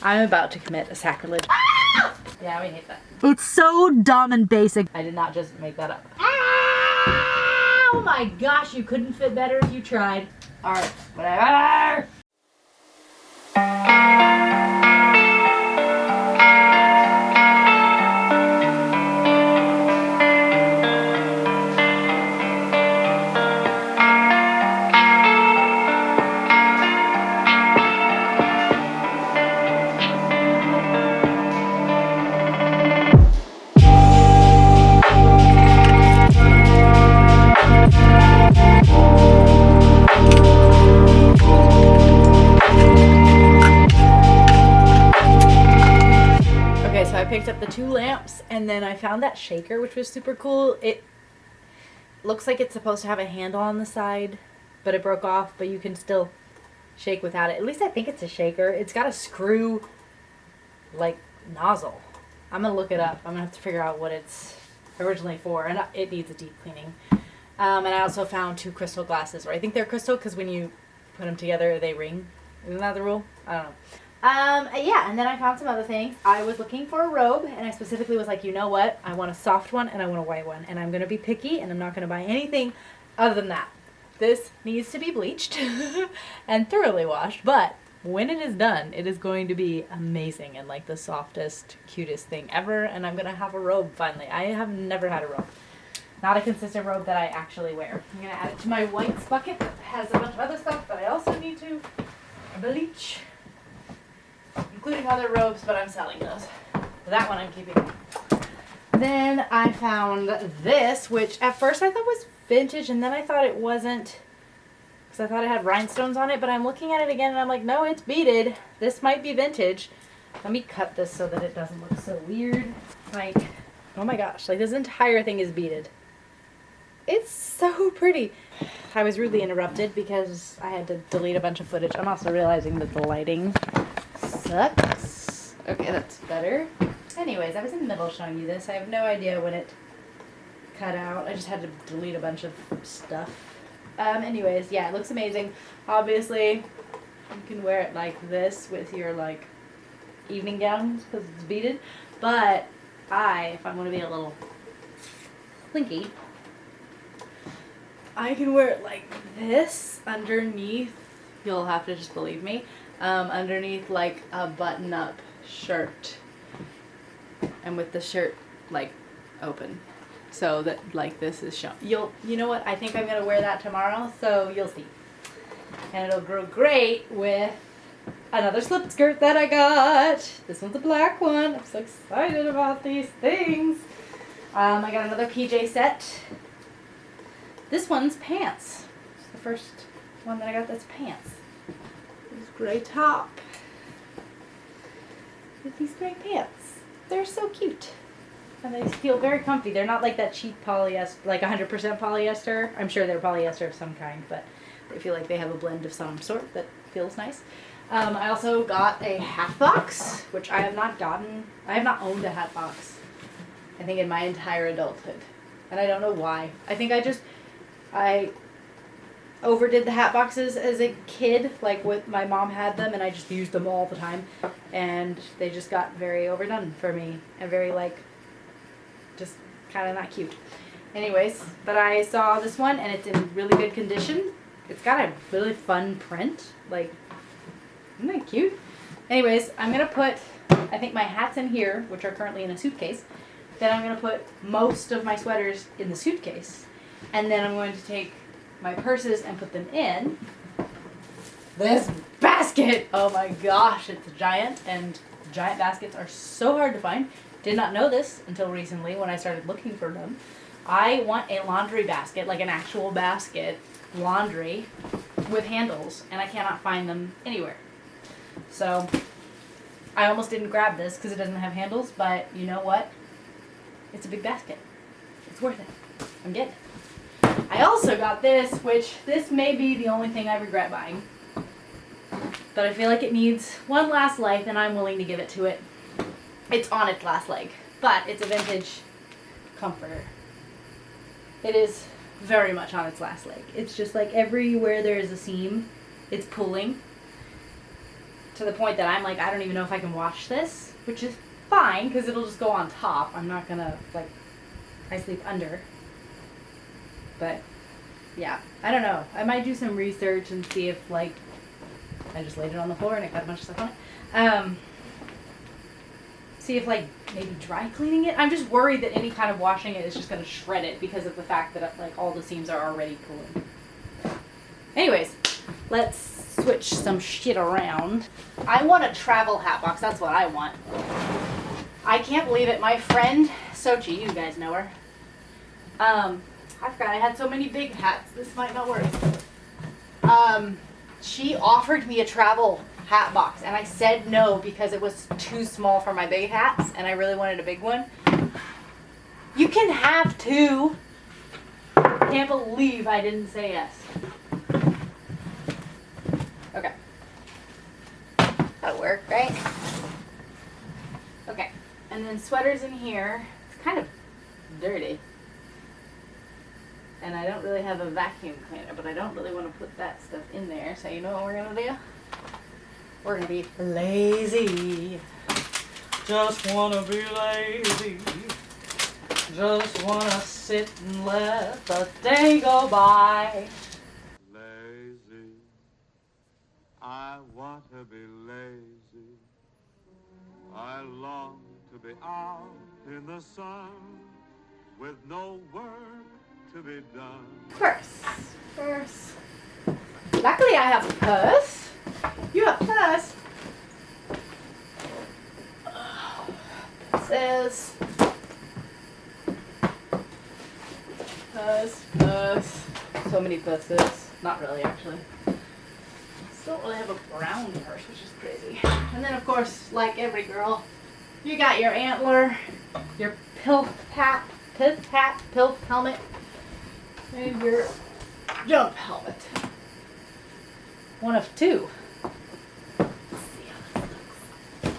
I'm about to commit a sacrilege. Yeah, we hate that. It's so dumb and basic. I did not just make that up. Oh my gosh, you couldn't fit better if you tried. Alright, whatever. So I picked up the 2 lamps and then I found that shaker, which was super cool. It looks like it's supposed to have a handle on the side, but it broke off, but you can still shake without it. At least I think it's a shaker. It's got a screw like nozzle. I'm gonna look it up. I'm gonna have to figure out what it's originally for, and it needs a deep cleaning. And I also found 2 crystal glasses, or I think they're crystal because when you put them together they ring. Isn't that the rule? I don't know. Yeah, and then I found some other things. I was looking for a robe, and I specifically was like, you know what? I want a soft one, and I want a white one. And I'm going to be picky, and I'm not going to buy anything other than that. This needs to be bleached and thoroughly washed, but when it is done, it is going to be amazing and like the softest, cutest thing ever, and I'm going to have a robe finally. I have never had a robe. Not a consistent robe that I actually wear. I'm going to add it to my whites bucket that has a bunch of other stuff that I also need to bleach. Including other robes, but I'm selling those. That one I'm keeping. Then I found this, which at first I thought was vintage, and then I thought it wasn't, because I thought it had rhinestones on it, but I'm looking at it again and I'm like, no, it's beaded. This might be vintage. Let me cut this so that it doesn't look so weird. Like, oh my gosh, like this entire thing is beaded. It's so pretty. I was rudely interrupted because I had to delete a bunch of footage. I'm also realizing that the lighting sucks. Okay, that's better. Anyways, I was in the middle of showing you this. I have no idea when it cut out. I just had to delete a bunch of stuff. Anyways, yeah, it looks amazing. Obviously, you can wear it like this with your like evening gowns because it's beaded. But if I want to be a little slinky, I can wear it like this underneath. You'll have to just believe me. Underneath like a button-up shirt, and with the shirt like open, so that like this is shown. You know what? I think I'm gonna wear that tomorrow, so you'll see. And it'll go great with another slip skirt that I got. This one's a black one. I'm so excited about these things. I got another PJ set. This one's pants. It's the first one that I got that's pants. This gray top with these gray pants. They're so cute. And they feel very comfy. They're not like that cheap polyester, like 100% polyester. I'm sure they're polyester of some kind, but they feel like they have a blend of some sort that feels nice. I also got a hat box, which I have not gotten. I have not owned a hat box, I think, in my entire adulthood. And I don't know why. I think I overdid the hat boxes as a kid, like with my mom had them and I just used them all the time, and they just got very overdone for me and very like just kind of not cute. Anyways, but I saw this one and it's in really good condition. It's got a really fun print, like, isn't that cute? Anyways, I'm gonna put, I think, my hats in here, which are currently in a suitcase. Then I'm gonna put most of my sweaters in the suitcase, and then I'm going to take my purses and put them in this basket. Oh my gosh, it's giant, and giant baskets are so hard to find. Did not know this until recently when I started looking for them. I want a laundry basket, like an actual basket, laundry, with handles, and I cannot find them anywhere. So I almost didn't grab this because it doesn't have handles, but you know what? It's a big basket. It's worth it. I'm getting it. I also got this, which this may be the only thing I regret buying. But I feel like it needs one last life, and I'm willing to give it to it. It's on its last leg, but it's a vintage comforter. It is very much on its last leg. It's just like everywhere there is a seam, it's pulling. to the point that I'm like, I don't even know if I can wash this, which is fine because it'll just go on top. I'm not gonna, like, I sleep under. But yeah, I don't know. I might do some research and see if, like, I just laid it on the floor and it got a bunch of stuff on it. See if, like, maybe dry cleaning it. I'm just worried that any kind of washing it is just going to shred it because of the fact that, like, all the seams are already pulling. Anyways, let's switch some shit around. I want a travel hat box. That's what I want. I can't believe it. My friend, Sochi, you guys know her. I forgot I had so many big hats. This might not work. She offered me a travel hat box and I said no because it was too small for my big hats and I really wanted a big one. You can have two. Can't believe I didn't say yes. Okay. That'll work, right? Okay. And then sweaters in here. It's kind of dirty. And I don't really have a vacuum cleaner, but I don't really want to put that stuff in there. So you know what we're going to do? We're going to be lazy. Just want to be lazy. Just want to sit and let the day go by. Lazy. I want to be lazy. I long to be out in the sun with no work to be done. Purse. Luckily I have a purse. You have a purse. Purses. Purse. So many purses. Not really, actually. Still don't really have a brown purse, which is crazy. And then, of course, like every girl, you got your antler, your pilf hat, pilf helmet, and your jump helmet. One of two. Let's see how this looks.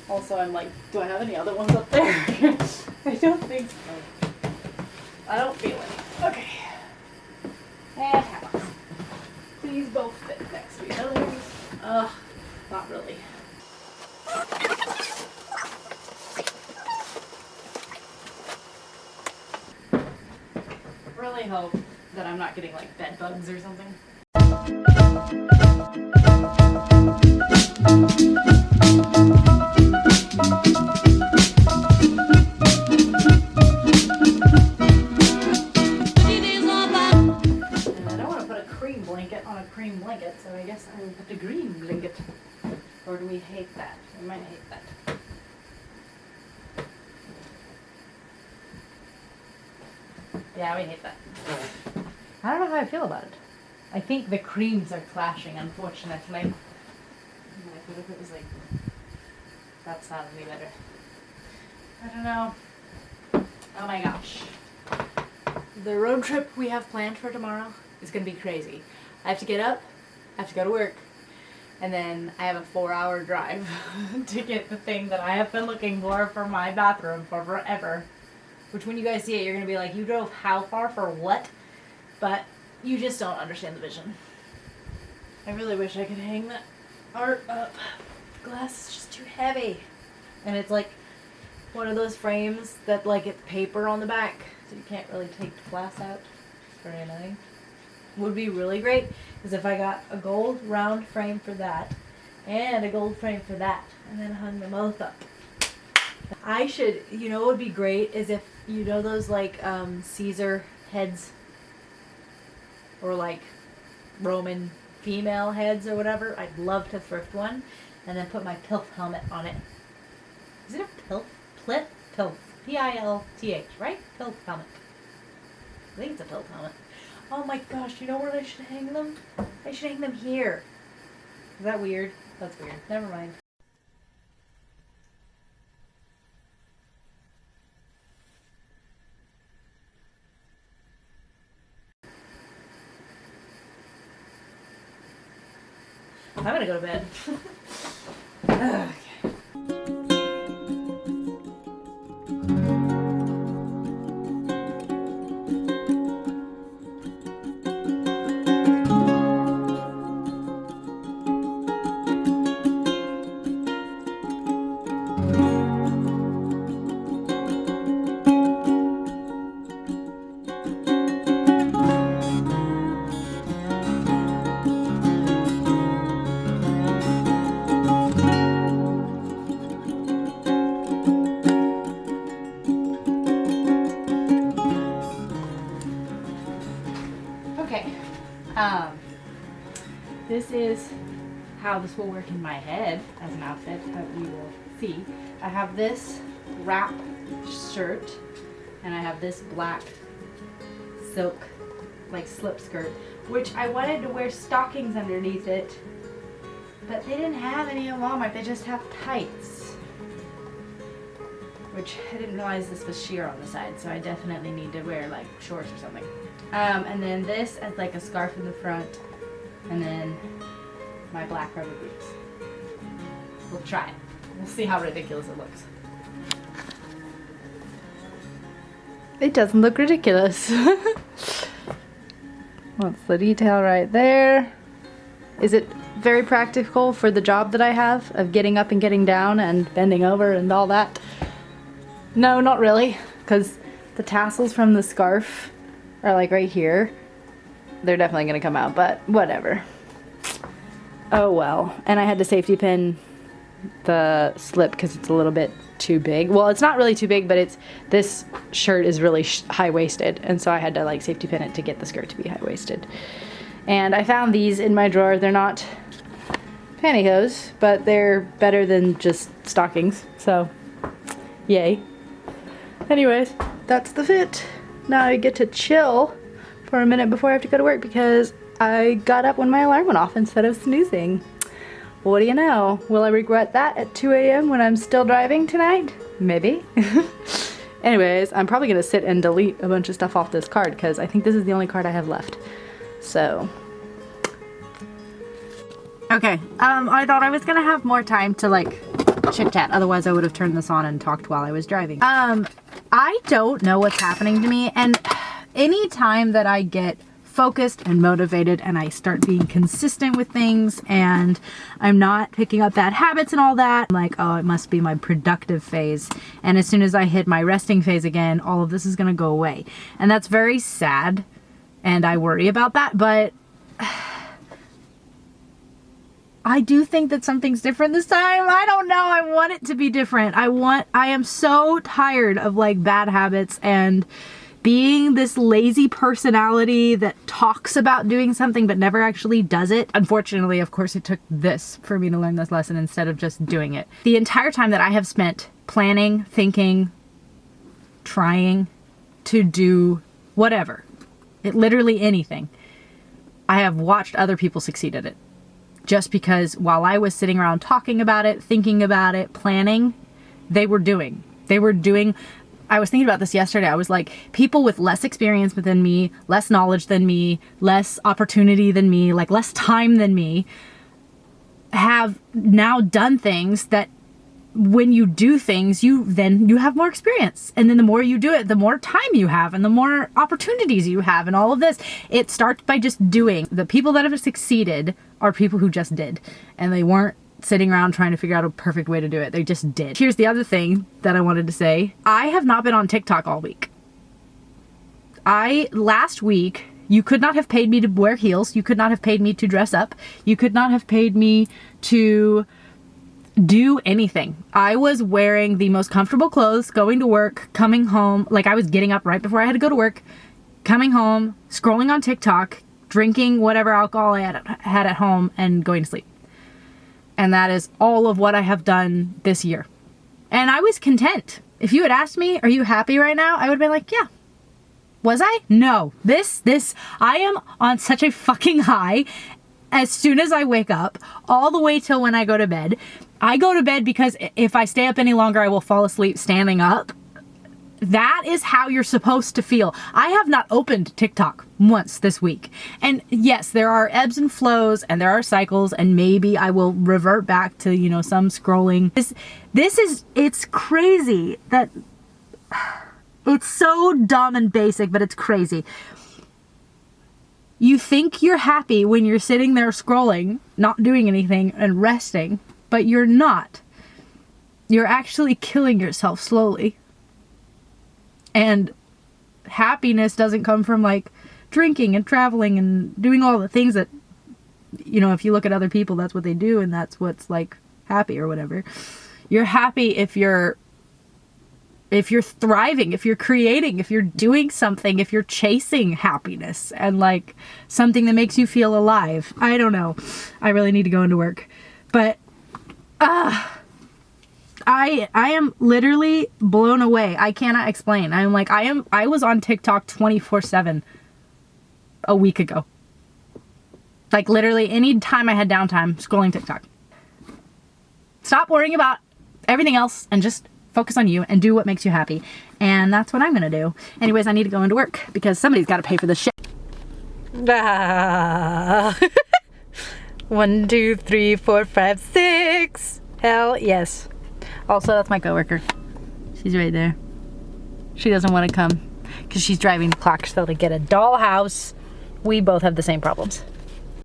Also, I'm like, do I have any other ones up there? I don't think so. I don't feel any. Okay. And hat. These both fit next to each other. Not really. Really hope that I'm not getting like bed bugs or something. Blanket, so I guess I will put the green blanket. Or do we hate that? We might hate that. Yeah, we hate that. I don't know how I feel about it. I think the creams are clashing, unfortunately. Like, what if it was like... That's not any better. I don't know. Oh my gosh. The road trip we have planned for tomorrow is going to be crazy. I have to get up, I have to go to work, and then I have a 4-hour drive to get the thing that I have been looking for my bathroom for forever. Which when you guys see it, you're going to be like, you drove how far for what? But you just don't understand the vision. I really wish I could hang that art up. Glass is just too heavy. And it's like one of those frames that like it's paper on the back, so you can't really take the glass out. It's very annoying. Would be really great is if I got a gold round frame for that and a gold frame for that and then hung them both up. I should, you know what would be great is if, you know those like Caesar heads or like Roman female heads or whatever, I'd love to thrift one and then put my pilf helmet on it. Is it a pilf? Pilf. P-I-L-T-H, right? Pilf helmet. I think it's a pilf helmet. Oh my gosh, you know where I should hang them? I should hang them here. Is that weird? That's weird. Never mind. I'm gonna go to bed. Okay. how this will work in my head as an outfit, but we will see. I have this wrap shirt, and I have this black silk like slip skirt, which I wanted to wear stockings underneath it, but they didn't have any at Walmart. They just have tights, which I didn't realize this was sheer on the side, so I definitely need to wear like shorts or something. And then this as like a scarf in the front, and then my black rubber boots. We'll try it. We'll see how ridiculous it looks. It doesn't look ridiculous. What's the detail right there? Is it very practical for the job that I have of getting up and getting down and bending over and all that? No, not really, because the tassels from the scarf are like right here. They're definitely gonna come out, but whatever. Oh well. And I had to safety pin the slip because it's a little bit too big. Well, it's not really too big, but this shirt is really high-waisted, and so I had to like safety pin it to get the skirt to be high-waisted. And I found these in my drawer. They're not pantyhose, but they're better than just stockings, so yay. Anyways, that's the fit. Now I get to chill for a minute before I have to go to work because I got up when my alarm went off instead of snoozing. What do you know? Will I regret that at 2 a.m. when I'm still driving tonight? Maybe. Anyways, I'm probably gonna sit and delete a bunch of stuff off this card because I think this is the only card I have left. So. Okay, I thought I was gonna have more time to like chit chat, otherwise I would have turned this on and talked while I was driving. I don't know what's happening to me, and any time that I get focused and motivated and I start being consistent with things and I'm not picking up bad habits and all that, I'm like, oh, it must be my productive phase. And as soon as I hit my resting phase again, all of this is gonna go away. And that's very sad, and I worry about that, but I do think that something's different this time. I don't know. I want it to be different. I am so tired of like bad habits and being this lazy personality that talks about doing something but never actually does it. Unfortunately, of course, it took this for me to learn this lesson instead of just doing it. The entire time that I have spent planning, thinking, trying to do whatever, literally anything, I have watched other people succeed at it. Just because while I was sitting around talking about it, thinking about it, planning, they were doing. I was thinking about this yesterday. I was like, people with less experience than me, less knowledge than me, less opportunity than me, like less time than me, have now done things that when you do things, you have more experience. And then the more you do it, the more time you have and the more opportunities you have and all of this. It starts by just doing. The people that have succeeded are people who just did. And they weren't sitting around trying to figure out a perfect way to do it. They just did. Here's the other thing that I wanted to say. I have not been on TikTok all week. Last week, you could not have paid me to wear heels. You could not have paid me to dress up. You could not have paid me to do anything. I was wearing the most comfortable clothes, going to work, coming home. Like I was getting up right before I had to go to work, coming home, scrolling on TikTok, drinking whatever alcohol I had at home, and going to sleep. And that is all of what I have done this year. And I was content. If you had asked me, are you happy right now? I would have been like, yeah. Was I? No. I am on such a fucking high as soon as I wake up, all the way till when I go to bed. I go to bed because if I stay up any longer, I will fall asleep standing up. That is how you're supposed to feel. I have not opened TikTok once this week. And yes, there are ebbs and flows and there are cycles, and maybe I will revert back to, some scrolling. It's crazy that it's so dumb and basic, but it's crazy. You think you're happy when you're sitting there scrolling, not doing anything and resting, but you're not. You're actually killing yourself slowly. And happiness doesn't come from like drinking and traveling and doing all the things that, if you look at other people, that's what they do and that's what's like happy or whatever. You're happy if you're thriving, if you're creating, if you're doing something, if you're chasing happiness and like something that makes you feel alive. I don't know. I really need to go into work. But I am literally blown away. I cannot explain. I was on TikTok 24/7 a week ago. Like literally any time I had downtime, scrolling TikTok. Stop worrying about everything else and just focus on you and do what makes you happy. And that's what I'm gonna do. Anyways, I need to go into work because somebody's gotta pay for this shit. 1, 2, 3, 4, 5, 6. Hell yes. Also, that's my coworker. She's right there. She doesn't want to come because she's driving to Clarksville to get a dollhouse. We both have the same problems.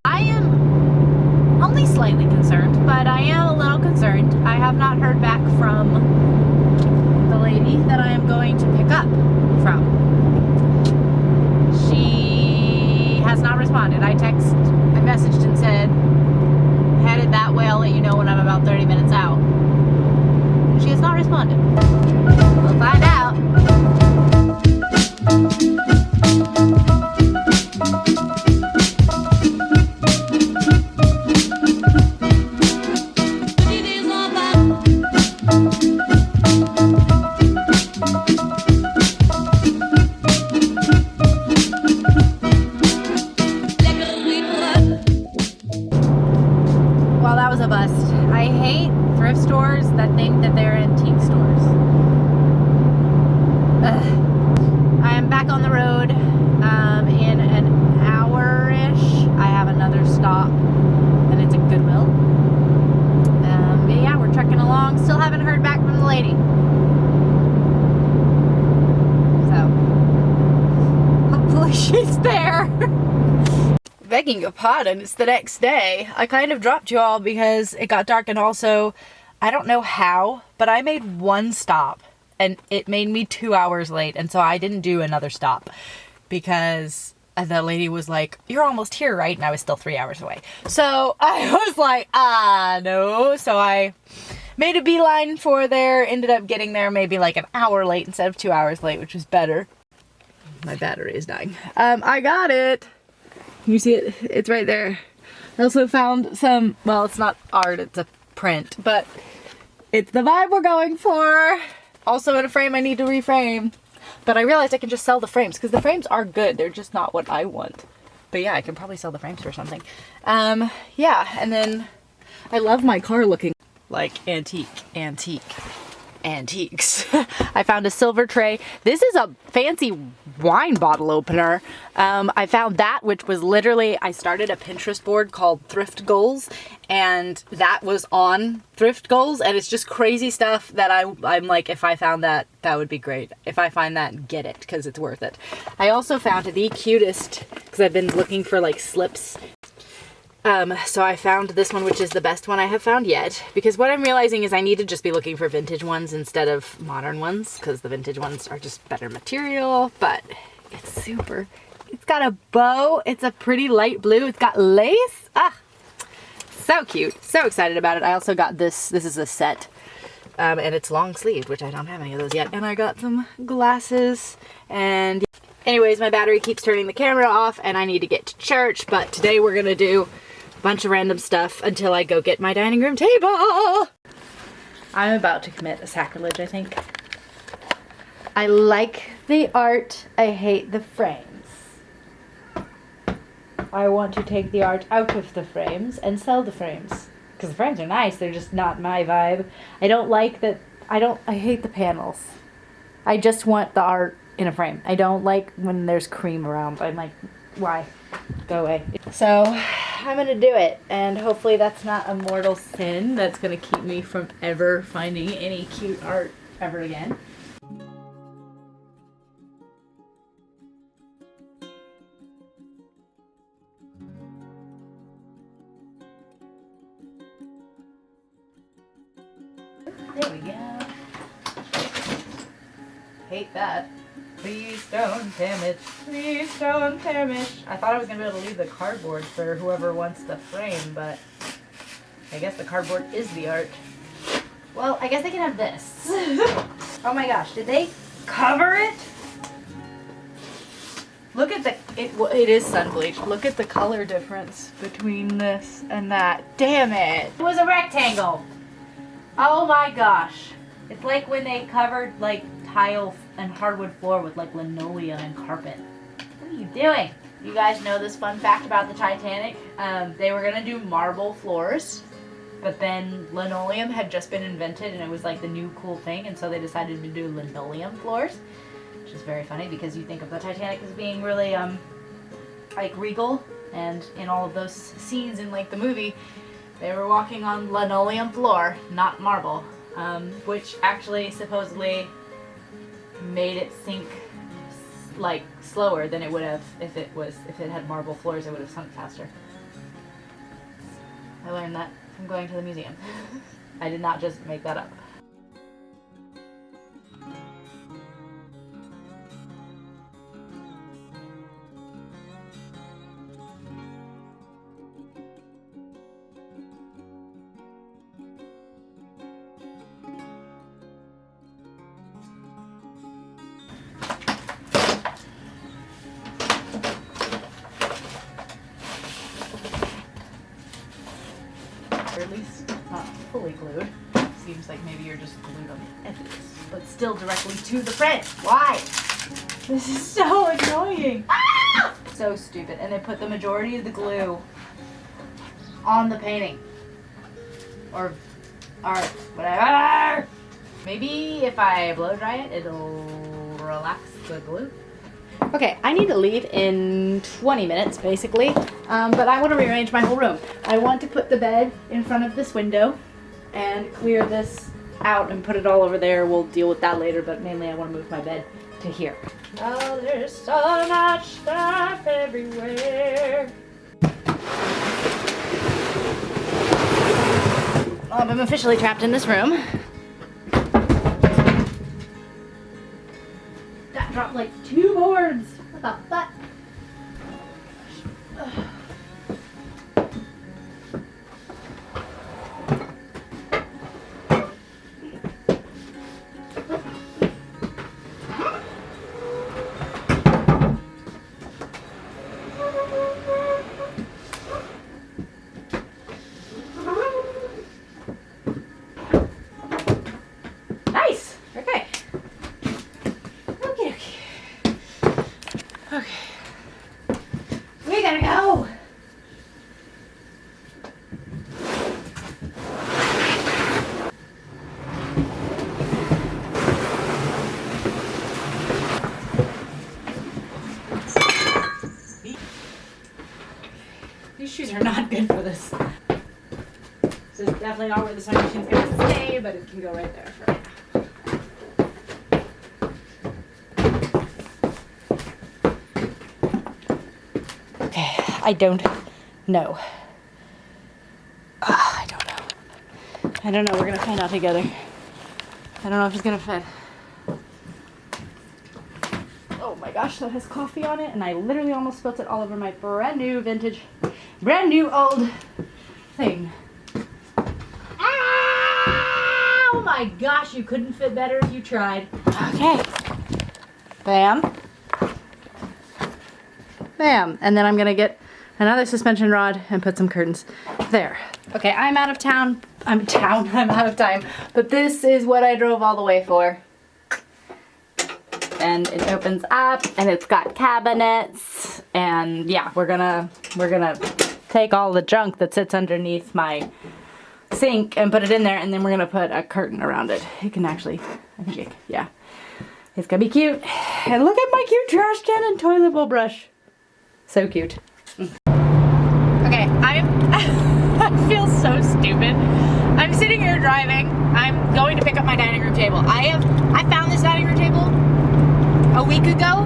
I am only slightly concerned, but I am a little concerned. I have not heard back from the lady that I am going to pick up from. She has not responded. I messaged and said, headed that way, I'll let you know when I'm about 30 minutes out. She has not responded. We'll find out. Well, that was a bust. I hate thrift stores that think that they're antique stores. Ugh. I am back on the road in an hour-ish. I have another stop, and it's at Goodwill. But yeah, we're trekking along. Still haven't heard back from the lady. So, hopefully she's there. Begging your pardon, it's the next day. I kind of dropped you all because it got dark, and also, I don't know how, but I made one stop and it made me 2 hours late, and so I didn't do another stop because the lady was like, you're almost here, right? And I was still 3 hours away. So I was like, no. So I made a beeline for there, ended up getting there maybe like an hour late instead of 2 hours late, which was better. My battery is dying. I got it. You see it? It's right there. I also found some, well, it's not art, it's a print, but it's the vibe we're going for. Also in a frame I need to reframe. But I realized I can just sell the frames because the frames are good. They're just not what I want. But yeah, I can probably sell the frames for something. Yeah, and then I love my car looking like antiques. I found a silver tray. This is a fancy wine bottle opener. I found that, which was literally, I started a Pinterest board called Thrift Goals, and that was on Thrift Goals, and it's just crazy stuff that I'm like, if I found that, that would be great. If I find that, get it, because it's worth it. I also found the cutest, because I've been looking for like slips. So I found this one, which is the best one I have found yet, because what I'm realizing is I need to just be looking for vintage ones instead of modern ones, because the vintage ones are just better material, but it's super. It's got a bow. It's a pretty light blue. It's got lace. So cute. So excited about it. I also got this. This is a set, and it's long sleeved, which I don't have any of those yet. And I got some glasses, and anyways, my battery keeps turning the camera off, and I need to get to church, but today we're gonna do bunch of random stuff until I go get my dining room table. I'm about to commit a sacrilege, I think. I like the art. I hate the frames. I want to take the art out of the frames and sell the frames. Because the frames are nice, they're just not my vibe. I don't like that. I hate the panels. I just want the art in a frame. I don't like when there's cream around. I'm like, why? Go away. So I'm gonna do it, and hopefully that's not a mortal sin that's gonna keep me from ever finding any cute art ever again. There we go. Hate that. Please don't damage. Please don't damage. I thought I was going to be able to leave the cardboard for whoever wants the frame, but I guess the cardboard is the art. Well, I guess I can have this. Oh my gosh, did they cover it? Look at it is sun bleached. Look at the color difference between this and that. Damn it. It was a rectangle. Oh my gosh. It's like when they covered like tile and hardwood floor with like linoleum and carpet. What are you doing? You guys know this fun fact about the Titanic? They were gonna do marble floors, but then linoleum had just been invented and it was like the new cool thing, and so they decided to do linoleum floors, which is very funny because you think of the Titanic as being really like regal, and in all of those scenes in like the movie, they were walking on linoleum floor, not marble, which actually supposedly made it sink like slower than it would have if it had marble floors. It would have sunk faster. I learned that from going to the museum. I did not just make that up. Or at least not fully glued. Seems like maybe you're just glued on the edges, but still directly to the print. Why? This is so annoying. Ah! So stupid. And they put the majority of the glue on the painting. Or whatever. Maybe if I blow dry it, it'll relax the glue. Okay, I need to leave in 20 minutes, basically, but I want to rearrange my whole room. I want to put the bed in front of this window and clear this out and put it all over there. We'll deal with that later, but mainly I want to move my bed to here. Oh, there's so much stuff everywhere. I'm officially trapped in this room. That dropped like 2 boards. What the fuck? Nice. Okay. Okay. Okay. We gotta go. These shoes are not good for this. This is definitely not where the sewing machine's gonna stay, but it can go right there for right now. Okay, I don't know. I don't know. I don't know. We're gonna find out together. I don't know if it's gonna fit. Oh my gosh, that has coffee on it, and I literally almost spilt it all over my brand new vintage, brand new old thing. Ah! Oh my gosh, you couldn't fit better if you tried. Okay. Bam. Bam. And then I'm gonna get another suspension rod and put some curtains there. Okay, I'm out of town. I'm out of time. But this is what I drove all the way for. And it opens up and it's got cabinets. And yeah, we're gonna take all the junk that sits underneath my sink and put it in there, and then we're gonna put a curtain around it. It can actually, I think yeah. It's gonna be cute. And look at my cute trash can and toilet bowl brush. So cute. Okay, I feel so stupid. I'm sitting here driving. I'm going to pick up my dining room table. I found this dining room table a week ago,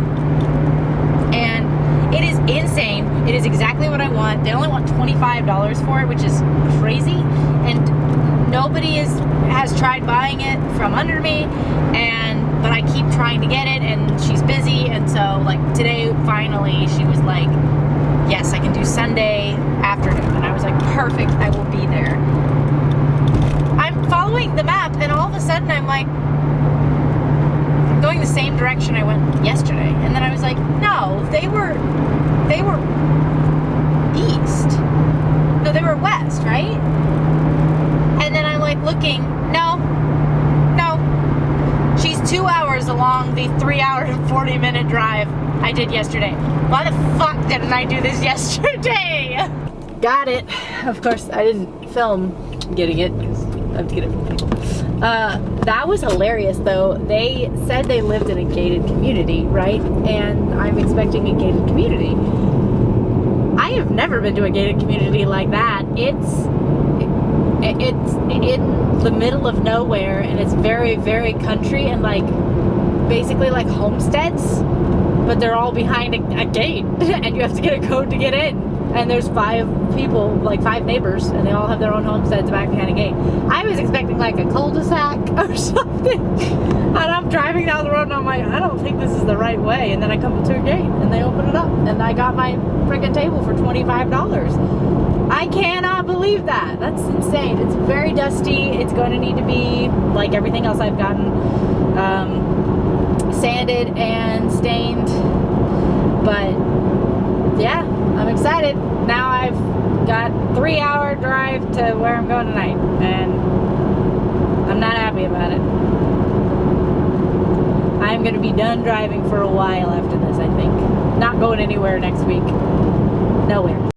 and it is insane. It is exactly what I want. They only want $25 for it, which is crazy, and nobody has tried buying it from under me, but I keep trying to get it, and she's busy, and so like today finally she was like, yes, I can do Sunday afternoon, and I was like, perfect, I will be there. I'm following the map, and all of a sudden I'm like, going the same direction I went yesterday. And then I was like, no, they were east. No, they were west, right? And then I'm like looking, no. She's 2 hours along the 3 hour and 40 minute drive I did yesterday. Why the fuck didn't I do this yesterday? Got it. Of course, I didn't film getting it because I have to get it from people. That was hilarious though. They said they lived in a gated community, right? And I'm expecting a gated community. I have never been to a gated community like that. It's in the middle of nowhere, and it's very, very country, and like basically like homesteads, but they're all behind a gate, and you have to get a code to get in. And there's 5 people, like 5 neighbors, and they all have their own homesteads back behind a gate. I was expecting like a cul-de-sac or something, and I'm driving down the road and I'm like, I don't think this is the right way. And then I come to a gate and they open it up, and I got my freaking table for $25. I cannot believe that. That's insane. It's very dusty. It's going to need to be, like everything else I've gotten, sanded and stained. But yeah, I'm excited. Now I've got 3-hour drive to where I'm going tonight, and I'm not happy about it. I'm going to be done driving for a while after this, I think. Not going anywhere next week. Nowhere.